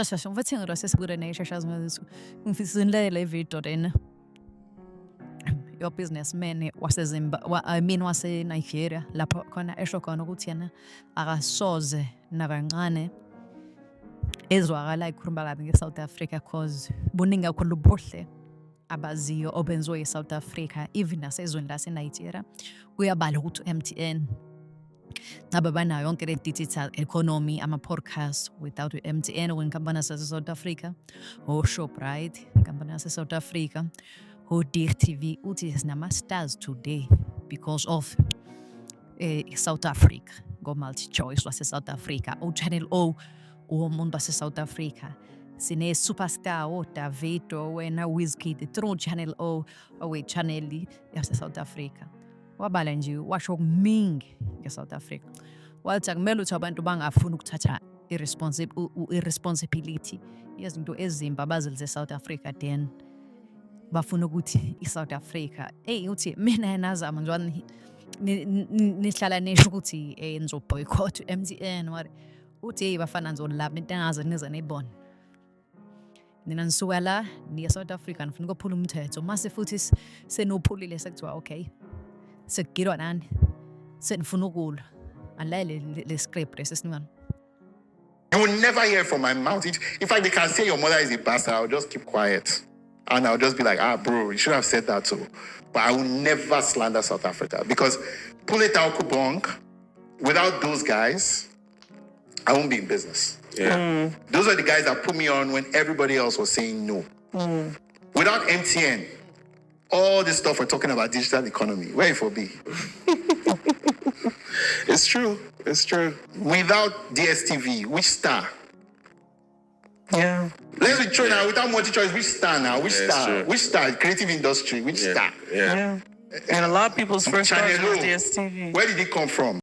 shasha mfathenga sesibure neshasha ngifisa le video then your businessman wase Nigeria lapho khona esho khona ukuthi yena akasoze nakancane ezwakala ikhuluma kabi ngeSouth Africa cause buningi kakhulu ubuhle abaziyo obenziwe eSouth Africa even nasezweni laseNigeria uyabala ukuthi MTN ngabe banayo yonke le digital economy ama-podcast without MTN wenkampani yase-South Africa Shoprite inkampani yase-South Africa DStv uthi sinama-stars today because of South Africa ngo-multi-choice wase-South Africa Channel O umuntu wase-South Africa sine-superstar Davido wena Wizkid through Channel O channel yase-South Africa wabala nje washo okuningi ngeSouth Africa wathi akumele ukuthi abantu bangafuni ukuthatha irresponsibility yezinto ezimba abazilize South Africa then bafuna ukuthi iSouth Africa uthi mina nazama nje nihlala nisho ukuthi nizo boycott MTN uthi bafana nzolaba into engaze nize nibone nina nisuka la niya South Africa nifuna ukuphula umthetho mase futhi senophulile sekuthiwa okay sekugirwa nani senifuna ukulwa alale le script esesingani. You will never hear from my mouth. In fact, they can say your mother is a bastard. I'll just keep quiet. And I'll just be like, bro, you should have said that too. But I will never slander South Africa because pull it out, Kubong. Without those guys, I won't be in business. Yeah. Those are the guys that put me on when everybody else was saying no. Without MTN, all this stuff we're talking about digital economy, where it will be? It's true. It's true. Without DStv, which star? Yeah. Let's be true now. Without multi-choice, which star now? Which Yeah, star? true. Which star? Creative industry. Which star? Yeah. And a lot of people's first start Channel was O. DStv. Where did it come from?